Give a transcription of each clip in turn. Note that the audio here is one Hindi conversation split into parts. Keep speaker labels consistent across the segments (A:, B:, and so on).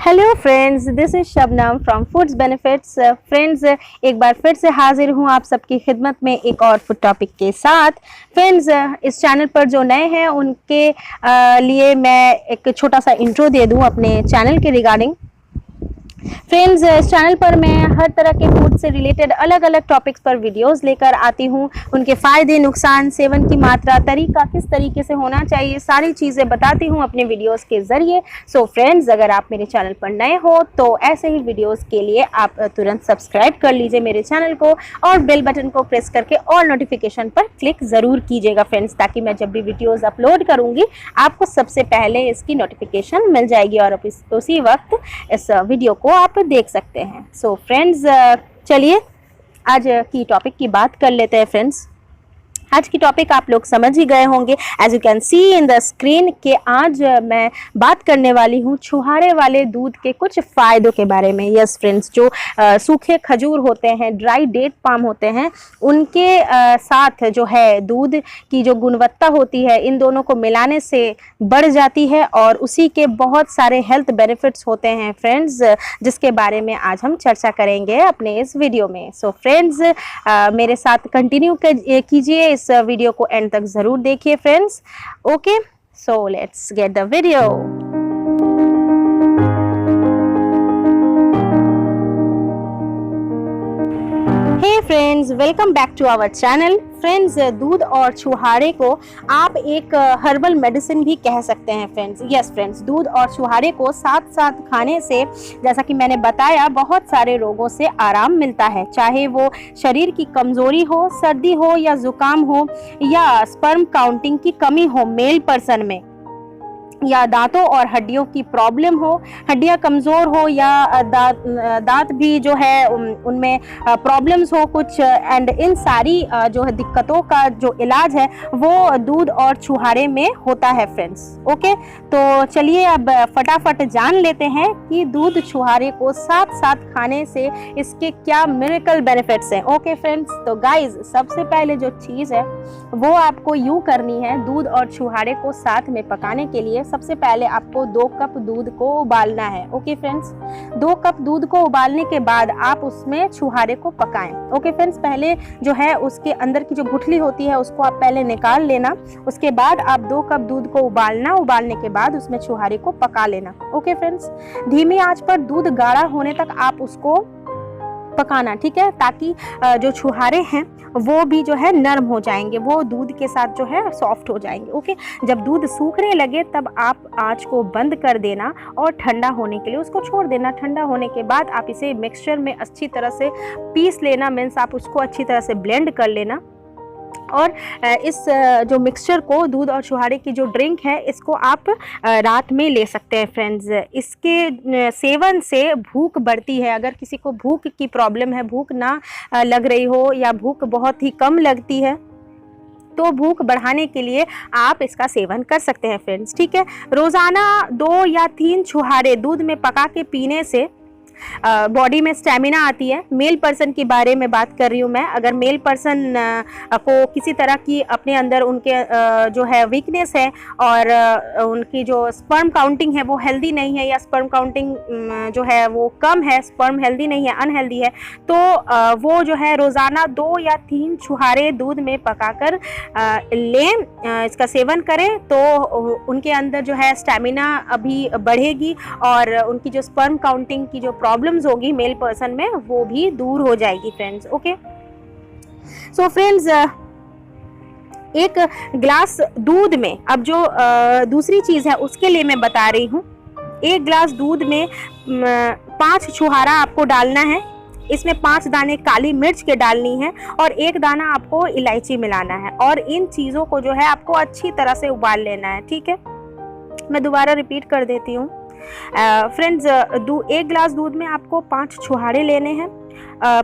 A: Hello friends, this is Shabnam from foods benefits. Friends, एक बार फिर से हाजिर हूँ आप सबकी खिदमत में एक और फूड टॉपिक के साथ। फ्रेंड्स, इस चैनल पर जो नए हैं उनके लिए मैं एक छोटा सा इंट्रो दे दूँ अपने चैनल के रिगार्डिंग। फ्रेंड्स, इस चैनल पर मैं हर तरह के फूड से रिलेटेड अलग अलग टॉपिक्स पर वीडियोस लेकर आती हूँ। उनके फ़ायदे, नुकसान, सेवन की मात्रा, तरीका किस तरीके से होना चाहिए, सारी चीज़ें बताती हूँ अपने वीडियोस के ज़रिए। सो फ्रेंड्स, अगर आप मेरे चैनल पर नए हो तो ऐसे ही वीडियोस के लिए आप तुरंत सब्सक्राइब कर लीजिए मेरे चैनल को और बेल बटन को प्रेस करके ऑल नोटिफिकेशन पर क्लिक ज़रूर कीजिएगा फ्रेंड्स, ताकि मैं जब भी वीडियोज़ अपलोड करूँगी आपको सबसे पहले इसकी नोटिफिकेशन मिल जाएगी और उसी वक्त इस वीडियो को आप देख सकते हैं। सो फ्रेंड्स, चलिए आज की टॉपिक की बात कर लेते हैं। फ्रेंड्स, आज की टॉपिक आप लोग समझ ही गए होंगे, as you can see in the screen, कि आज मैं बात करने वाली हूँ छुहारे वाले दूध के कुछ फ़ायदों के बारे में। यस फ्रेंड्स, जो सूखे खजूर होते हैं, ड्राई डेट पाम होते हैं, उनके साथ जो है दूध की जो गुणवत्ता होती है इन दोनों को मिलाने से बढ़ जाती है और उसी के बहुत सारे हेल्थ बेनिफिट्स होते हैं फ्रेंड्स, जिसके बारे में आज हम चर्चा करेंगे अपने इस वीडियो में। सो फ्रेंड्स, मेरे साथ कंटिन्यू कीजिए, इस वीडियो को एंड तक जरूर देखिए friends. Okay, so let's get the video. Hey friends, welcome back to our channel. Friends, दूध और छुहारे को आप एक हर्बल मेडिसिन भी कह सकते हैं फ्रेंड्स। यस फ्रेंड्स, दूध और छुहारे को साथ साथ खाने से, जैसा कि मैंने बताया, बहुत सारे रोगों से आराम मिलता है, चाहे वो शरीर की कमजोरी हो, सर्दी हो या जुकाम हो, या स्पर्म काउंटिंग की कमी हो मेल पर्सन में, या दांतों और हड्डियों की प्रॉब्लम हो, हड्डियां कमज़ोर हो, या दांत भी जो है उनमें प्रॉब्लम्स हो कुछ, एंड इन सारी जो है दिक्कतों का जो इलाज है वो दूध और छुहारे में होता है फ्रेंड्स। ओके, तो चलिए अब फटाफट जान लेते हैं कि दूध छुहारे को साथ साथ खाने से इसके क्या मिरेकल बेनिफिट्स हैं। ओके फ्रेंड्स, तो गाइज, सबसे पहले जो चीज़ है वो आपको यूँ करनी है, दूध और छुहारे को साथ में पकाने के लिए सबसे पहले आपको 2 कप दूध को उबालना है। ओके फ्रेंड्स, 2 कप दूध को उबालने के बाद आप उसमें छुहारे को पकाएं। ओके फ्रेंड्स, पहले जो है उसके अंदर की जो गुठली होती है उसको आप पहले निकाल लेना। उसके बाद आप 2 कप दूध को उबालने के बाद उसमें छुहारे को पका लेना। ओके फ्रेंड्स, धीमी आंच पर दूध गाढ़ा होने तक आप उसको पकाना, ठीक है, ताकि जो छुहारे हैं वो भी जो है नरम हो जाएंगे, वो दूध के साथ जो है सॉफ्ट हो जाएंगे। ओके, जब दूध सूखने लगे तब आप आंच को बंद कर देना और ठंडा होने के लिए उसको छोड़ देना। ठंडा होने के बाद आप इसे मिक्सचर में अच्छी तरह से पीस लेना, मीन्स आप उसको अच्छी तरह से ब्लेंड कर लेना। और इस जो मिक्सचर को, दूध और छुहारे की जो ड्रिंक है, इसको आप रात में ले सकते हैं फ्रेंड्स। इसके सेवन से भूख बढ़ती है। अगर किसी को भूख की प्रॉब्लम है, भूख ना लग रही हो या भूख बहुत ही कम लगती है, तो भूख बढ़ाने के लिए आप इसका सेवन कर सकते हैं फ्रेंड्स, ठीक है। रोज़ाना 2 या 3 छुहारे दूध में पका के पीने से बॉडी में स्टेमिना आती है। मेल पर्सन के बारे में बात कर रही हूँ मैं। अगर मेल पर्सन को किसी तरह की अपने अंदर उनके जो है वीकनेस है और उनकी जो स्पर्म काउंटिंग है वो हेल्दी नहीं है, या स्पर्म काउंटिंग जो है वो कम है, स्पर्म हेल्दी नहीं है, अनहेल्दी है, तो वो जो है रोज़ाना 2 या 3 छुहारे दूध में पकाकर लें, इसका सेवन करें, तो उनके अंदर जो है स्टेमिना अभी बढ़ेगी और उनकी जो स्पर्म काउंटिंग की जो प्रॉब्लम्स होगी मेल पर्सन में वो भी दूर हो जाएगी फ्रेंड्स। ओके, सो फ्रेंड्स, एक ग्लास दूध में, अब जो दूसरी चीज है उसके लिए मैं बता रही हूँ, 1 ग्लास दूध में 5 छुहारा आपको डालना है। इसमें 5 दाने काली मिर्च के डालनी है और 1 दाना आपको इलायची मिलाना है, और इन चीज़ों को जो है आपको अच्छी तरह से उबाल लेना है, ठीक है। मैं दोबारा रिपीट कर देती हूँ फ्रेंड्स, 1 ग्लास दूध में आपको 5 छुहारे लेने हैं,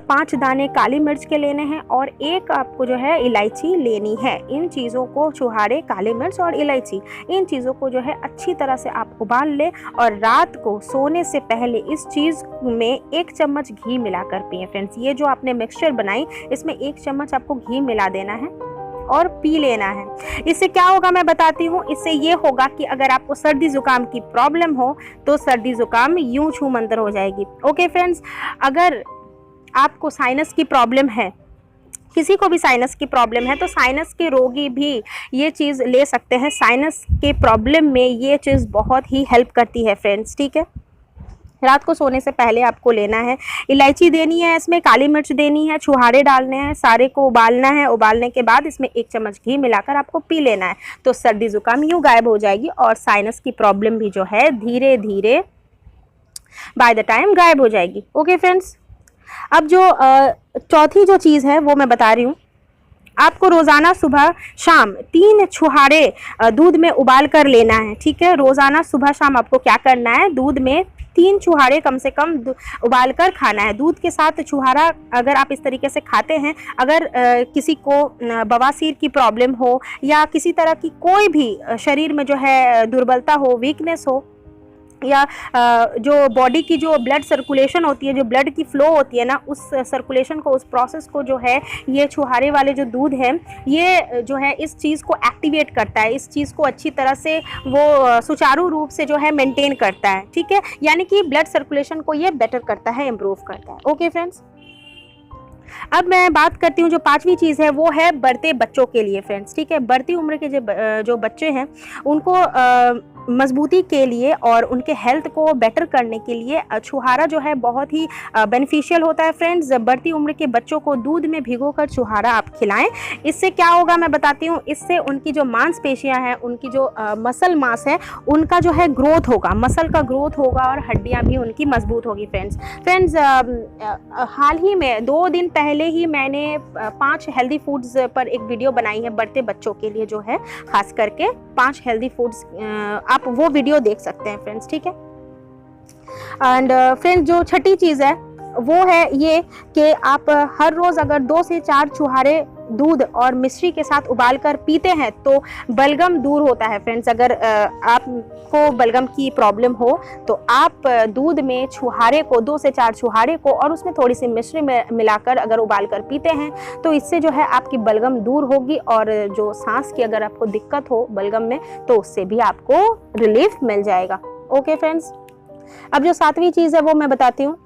A: 5 दाने काली मिर्च के लेने हैं और 1 आपको जो है इलायची लेनी है। इन चीज़ों को, छुहारे, काली मिर्च और इलायची, इन चीज़ों को जो है अच्छी तरह से आप उबाल लें और रात को सोने से पहले इस चीज़ में 1 चम्मच घी मिलाकर पिएं फ्रेंड्स। ये जो आपने मिक्सचर बनाई इसमें 1 चम्मच आपको घी मिला देना है और पी लेना है। इससे क्या होगा मैं बताती हूँ। इससे ये होगा कि अगर आपको सर्दी जुकाम की प्रॉब्लम हो तो सर्दी जुकाम यूं छू मंतर हो जाएगी। ओके फ्रेंड्स, अगर आपको साइनस की प्रॉब्लम है, किसी को भी साइनस की प्रॉब्लम है, तो साइनस के रोगी भी ये चीज़ ले सकते हैं। साइनस के प्रॉब्लम में ये चीज़ बहुत ही हेल्प करती है फ्रेंड्स, ठीक है। रात को सोने से पहले आपको लेना है, इलायची देनी है, इसमें काली मिर्च देनी है, छुहारे डालने हैं, सारे को उबालना है। उबालने के बाद इसमें 1 चम्मच घी मिलाकर आपको पी लेना है। तो सर्दी जुकाम यूँ गायब हो जाएगी और साइनस की प्रॉब्लम भी जो है धीरे धीरे बाय द टाइम गायब हो जाएगी। ओके फ्रेंड्स, अब जो चौथी जो चीज़ है वो मैं बता रही हूँ। आपको रोज़ाना सुबह शाम 3 छुहारे दूध में उबाल कर लेना है, ठीक है। रोज़ाना सुबह शाम आपको क्या करना है, दूध में 3 छुहारे कम से कम उबाल कर खाना है। दूध के साथ छुहारा अगर आप इस तरीके से खाते हैं, अगर किसी को बवासीर की प्रॉब्लम हो या किसी तरह की कोई भी शरीर में जो है दुर्बलता हो, वीकनेस हो, या जो बॉडी की जो ब्लड सर्कुलेशन होती है, जो ब्लड की फ्लो होती है ना, उस सर्कुलेशन को, उस प्रोसेस को जो है ये छुहारे वाले जो दूध है ये जो है इस चीज़ को एक्टिवेट करता है, इस चीज़ को अच्छी तरह से वो सुचारू रूप से जो है मेंटेन करता है, ठीक है। यानी कि ब्लड सर्कुलेशन को ये बेटर करता है, इम्प्रूव करता है। ओके फ्रेंड्स, अब मैं बात करती हूँ जो 5वीं चीज़ है वो है बढ़ते बच्चों के लिए फ्रेंड्स, ठीक है। बढ़ती उम्र के जो बच्चे हैं उनको मजबूती के लिए और उनके हेल्थ को बेटर करने के लिए छुहारा जो है बहुत ही बेनिफिशियल होता है फ्रेंड्स। बढ़ती उम्र के बच्चों को दूध में भिगोकर छुहारा आप खिलाएं। इससे क्या होगा मैं बताती हूँ। इससे उनकी जो मांसपेशियां हैं, उनकी जो मसल मास है, उनका जो है ग्रोथ होगा, मसल का ग्रोथ होगा और हड्डियाँ भी उनकी मजबूत होगी फ्रेंड्स। हाल ही में 2 दिन पहले ही मैंने 5 हेल्दी फूड्स पर एक वीडियो बनाई है बढ़ते बच्चों के लिए, जो है खास करके 5 हेल्दी फूड्स, आप वो वीडियो देख सकते हैं फ्रेंड्स, ठीक है। एंड फ्रेंड्स, जो छठी चीज़ है वो है ये कि आप हर रोज़ अगर 2 से 4 छुहारे दूध और मिश्री के साथ उबालकर पीते हैं तो बलगम दूर होता है फ्रेंड्स। अगर आपको बलगम की प्रॉब्लम हो तो आप दूध में छुहारे को, 2 से 4 छुहारे को और उसमें थोड़ी सी मिश्री मिलाकर अगर उबालकर पीते हैं तो इससे जो है आपकी बलगम दूर होगी और जो सांस की अगर आपको दिक्कत हो बलगम में तो उससे भी आपको रिलीफ मिल जाएगा। ओके फ्रेंड्स, अब जो 7वीं चीज़ है वो मैं बताती हूँ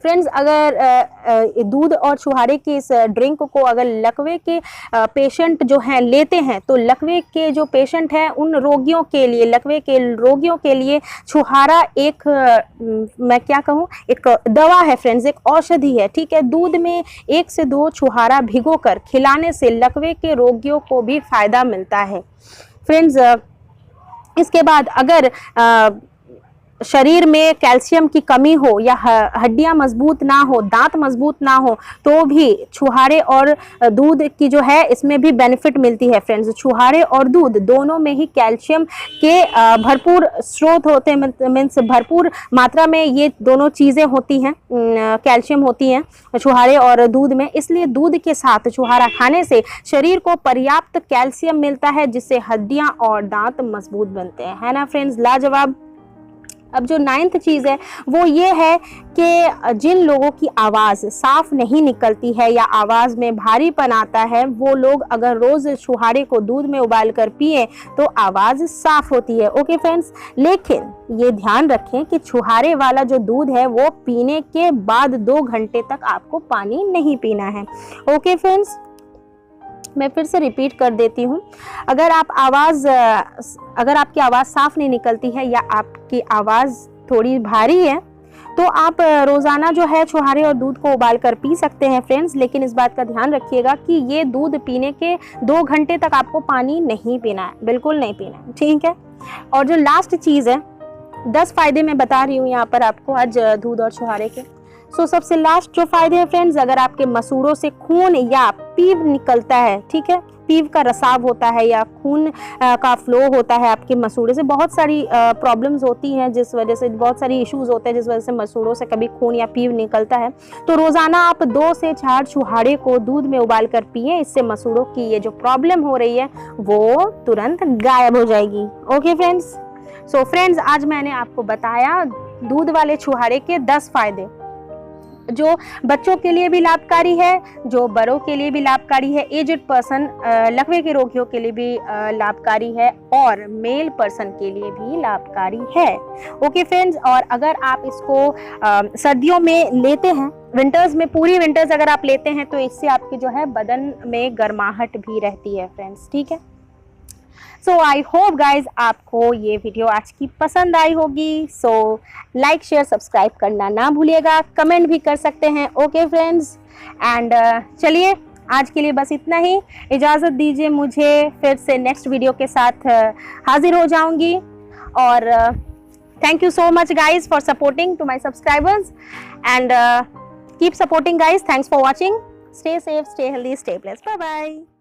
A: फ्रेंड्स। अगर दूध और छुहारे के इस ड्रिंक को अगर लकवे के पेशेंट जो हैं लेते हैं तो लकवे के जो पेशेंट हैं उन रोगियों के लिए, लकवे के रोगियों के लिए छुहारा एक मैं क्या कहूँ, एक दवा है फ्रेंड्स, एक औषधि है, ठीक है। दूध में 1 से 2 छुहारा भिगोकर खिलाने से लकवे के रोगियों को भी फ़ायदा मिलता है फ्रेंड्स। इसके बाद अगर शरीर में कैल्शियम की कमी हो या हड्डियां मजबूत ना हो, दांत मजबूत ना हो, तो भी छुहारे और दूध की जो है इसमें भी बेनिफिट मिलती है फ्रेंड्स। छुहारे और दूध दोनों में ही कैल्शियम के भरपूर स्रोत होते हैं, मीन्स भरपूर मात्रा में ये दोनों चीज़ें होती हैं, कैल्शियम होती हैं छुहारे और दूध में। इसलिए दूध के साथ छुहारा खाने से शरीर को पर्याप्त कैल्शियम मिलता है जिससे हड्डियां और दांत मजबूत बनते हैं, है ना फ्रेंड्स, लाजवाब। अब जो 9th चीज़ है वो ये है कि जिन लोगों की आवाज़ साफ नहीं निकलती है या आवाज़ में भारीपन आता है, वो लोग अगर रोज़ छुहारे को दूध में उबाल कर पिए तो आवाज़ साफ होती है। ओके फ्रेंड्स, लेकिन ये ध्यान रखें कि छुहारे वाला जो दूध है वो पीने के बाद 2 घंटे तक आपको पानी नहीं पीना है। ओके फ्रेंड्स, मैं फिर से रिपीट कर देती हूँ। अगर आपकी आवाज़ साफ नहीं निकलती है या आपकी आवाज़ थोड़ी भारी है तो आप रोज़ाना जो है छुहारे और दूध को उबाल कर पी सकते हैं फ्रेंड्स। लेकिन इस बात का ध्यान रखिएगा कि ये दूध पीने के 2 घंटे तक आपको पानी नहीं पीना है, बिल्कुल नहीं पीना है, ठीक है। और जो लास्ट चीज़ है, 10 फ़ायदे मैं बता रही हूँ यहाँ पर आपको आज दूध और छुहारे के। सबसे लास्ट जो फायदे हैं फ्रेंड्स, अगर आपके मसूड़ों से खून या पीव निकलता है, ठीक है, पीव का रसाव होता है या खून का फ्लो होता है आपके मसूड़े से, बहुत सारी प्रॉब्लम्स होती हैं जिस वजह से, बहुत सारी इश्यूज होते हैं जिस वजह से मसूड़ों से कभी खून या पीव निकलता है। तो रोज़ाना आप 2 से 4 छुहारे को दूध में उबाल कर पिए, इससे मसूड़ों की ये जो प्रॉब्लम हो रही है वो तुरंत गायब हो जाएगी। ओके फ्रेंड्स, फ्रेंड्स आज मैंने आपको बताया दूध वाले छुहारे के 10 फायदे। जो बच्चों के लिए भी लाभकारी है, जो बड़ों के लिए भी लाभकारी है, एजेड पर्सन लकवे के रोगियों के लिए भी लाभकारी है और मेल पर्सन के लिए भी लाभकारी है। ओके फ्रेंड्स, और अगर आप इसको सर्दियों में लेते हैं, विंटर्स में, पूरी विंटर्स अगर आप लेते हैं तो इससे आपके जो है बदन में गर्माहट भी रहती है फ्रेंड्स, ठीक है। सो आई होप गाइज आपको ये वीडियो आज की पसंद आई होगी। सो लाइक शेयर सब्सक्राइब करना ना भूलिएगा, कमेंट भी कर सकते हैं। ओके फ्रेंड्स, एंड चलिए आज के लिए बस इतना ही, इजाज़त दीजिए मुझे, फिर से नेक्स्ट वीडियो के साथ हाजिर हो जाऊंगी। और thank you so much guys for supporting to my subscribers and keep supporting guys. Thanks for watching. Stay safe, stay healthy, stay blessed. Bye bye.